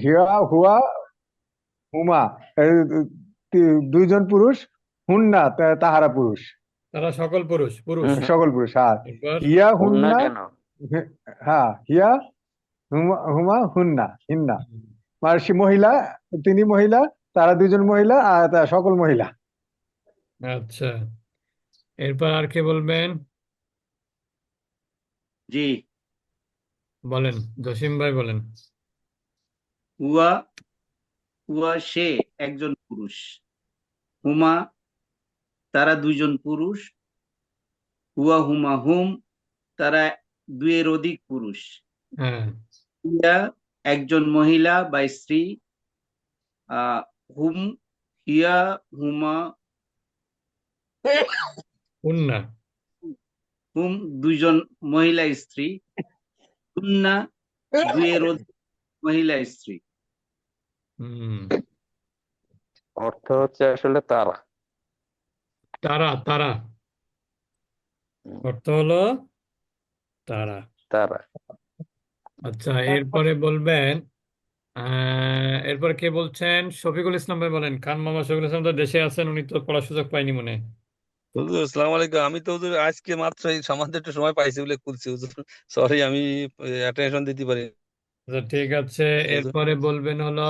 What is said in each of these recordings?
হিয়া হুয়া হুমা, এই দুইজন পুরুষ। হুন্না তাহারা পুরুষ। তারা সকল পুরুষ পুরুষ। সকল পুরুষ। হ্যাঁ। এরপর হিয়া হুন্না হুন্না। কেন? হ্যাঁ, হিয়া হুমা হুমা হুন্না হিন্না। মানে সে মহিলা, তিনি মহিলা, তারা দুইজন মহিলা, আর তারা সকল মহিলা। আচ্ছা, এরপর আর কে বলবেন? জি। বলেন, জসিম ভাই বলেন। হুয়া, হুয়া সে একজন পুরুষ। হুমা তারা দুইজন পুরুষ। হুয়া হুমা হুম তারা দুইয়ের অধিক পুরুষ। হ্যাঁ, হিয়া একজন মহিলা বা স্ত্রী। হুম হিয়া হুমা হুন্না। হুম দুইজন মহিলা স্ত্রী। হুন্না দুইয়ের অধিক মহিলা স্ত্রী। হুম। অর্থ হচ্ছে আসলে তারা। তারা তারা হুম, অর্থ হলো তারা। তারা। আচ্ছা, এরপরে বলবেন। এরপরে কে বলছেন? শফিকুল ইসলাম ভাই বলেন। খান মামা শফিকুল ইসলাম তো দেশে আছেন, উনি তো পড়ার সুযোগ পাইনি মনে হয়। হুজুর আসসালামু আলাইকুম। আমি তো হুজুর আজকে মাত্র এই সামান্য একটু সময় পাইছি বলে খুলছি হুজুর। সরি, আমি অ্যাটেনশন দিতে পারি আচ্ছা, ঠিক আছে। হুজুর। এরপরে বলবেন হলো,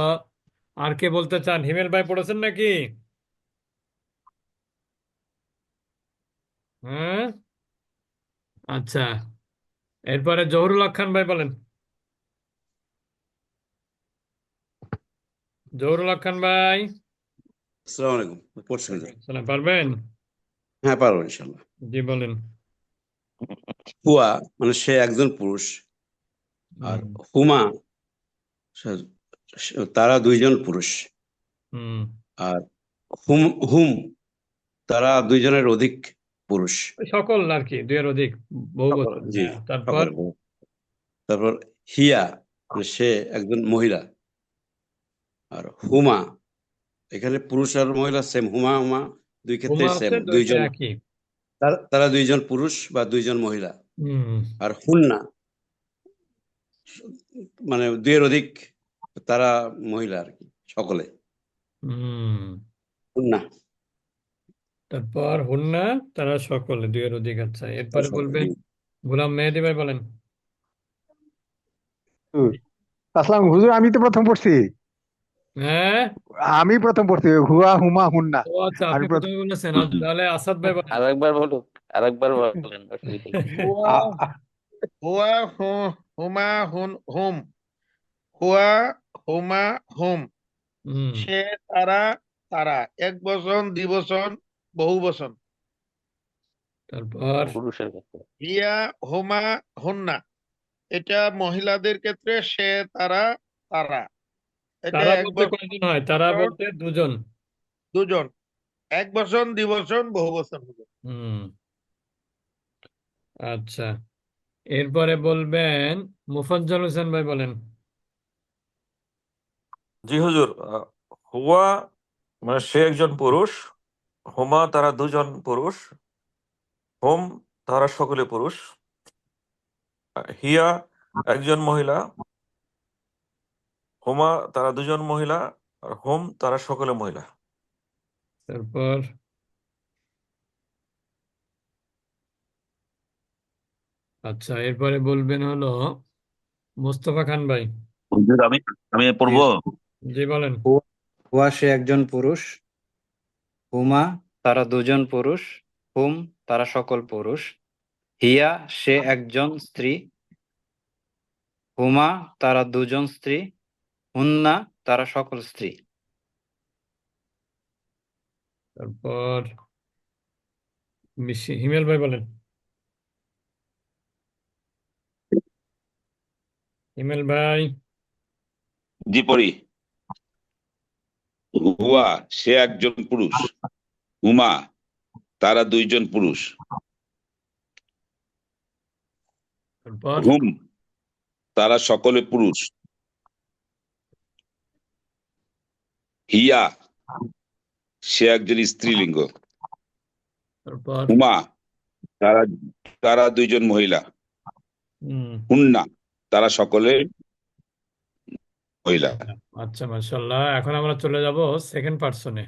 আর কে বলতে চান? হিমেল ভাই পড়েছেন নাকি? হ্যাঁ, আচ্ছা। এরপরে জহুরুল হক খান ভাই বলেন। জহুরুল হক খান ভাই। আসসালামু আলাইকুম। পড়ছি হুজুর। সালাম, পারবেন? হ্যাঁ, পারবো ইনশাল্লাহ। জি বলেন। হুয়া মানে সে একজন পুরুষ। আর হুম। হুমা তারা দুইজন পুরুষ। হুম। আর হুম হুম তারা দুইজনের অধিক পুরুষ। ওই সকল আর কি, দুইয়ের অধিক, বহু সকল, বচন। জি, হ্যাঁ, তারপর? সকল। তারপর হিয়া মানে সে একজন মহিলা। আর হুমা এখানে পুরুষ আর মহিলা সেম। হুমা হুমা দুই ক্ষেত্রে হুমা সেম, হচ্ছে দুইটা দুইজন। একই। তারা দুইজন পুরুষ বা দুইজন মহিলা। হুম। আর হুন্না মানে দুইয়ের অধিক, তারা মহিলা আর কি, সকলে। হুম। হুন্না তারপর হুন্না তারা সকলে, দুইয়ের অধিক। আচ্ছা, তারা এরপরে সকলে, বলবেন। জি। গোলাম মেহেদী ভাই বলেন। হুজুর, আসসালাম হুজুর, আমি তো প্রথম পড়ছি। হ্যাঁ। আমি প্রথম পড়ছি হুয়া হুমা হুন্না। ও আচ্ছা, আমি আপনি প্রথম। প্রথমে বলেছেন। আচ্ছা, তাহলে আসাদ ভাই বলেন। আরেকবার বলুন, আরেকবার বলেন, অসুবিধা নেই। হুয়া আ- আ- হুয়া হুমা হুম হুয়া হুমা হুম হুম। সে তারা তারা এক বচন দ্বিবচন বহু বচন। তারপর? পুরুষের ক্ষেত্রে। হিয়া হুমা হুন্না এটা মহিলাদের ক্ষেত্রে। সে তারা তারা এটা তারা এক বলতে কয়জন হয়? তারা বচন বলতে দুজন। দুজন। এক বচন দ্বিবচন বহু বচন হবে। হুম। আচ্ছা, এরপরে বলবেন। মুফাজ্জল হোসেন ভাই বলেন। জি হুজুর। হুয়া মানে সে একজন পুরুষ। হুমা তারা দুজন পুরুষ। হুম তারা সকলে পুরুষ। হিয়া একজন মহিলা। হুমা তারা দুজন মহিলা। আর হুম তারা সকলে মহিলা। তারপর? আচ্ছা, এরপরে বলবেন হলো মোস্তফা খান ভাই। হুজুর, আমি আমি জি। পড়বো। জি বলেন। হুয়া সে একজন পুরুষ। হুমা তারা দুজন পুরুষ। হুম তারা সকল পুরুষ। হিয়া সে একজন স্ত্রী। হুমা তারা দুজন স্ত্রী। হুন্না তারা সকল স্ত্রী। তারপর হিমেল ভাই বলেন। হিমেল ভাই। জি, পড়ি। হুয়া সে একজন পুরুষ। হুমা তারা দুইজন পুরুষ। তারপর? হুম তারা সকলে পুরুষ। হিয়া সে একজন স্ত্রীলিঙ্গ। তারপর? হুমা তারা তারা দুইজন মহিলা। হুম। হুন্না তারা সকলে মহিলা। আচ্ছা মাশাআল্লাহ, এখন আমরা চলে যাব সেকেন্ড পার্সনে।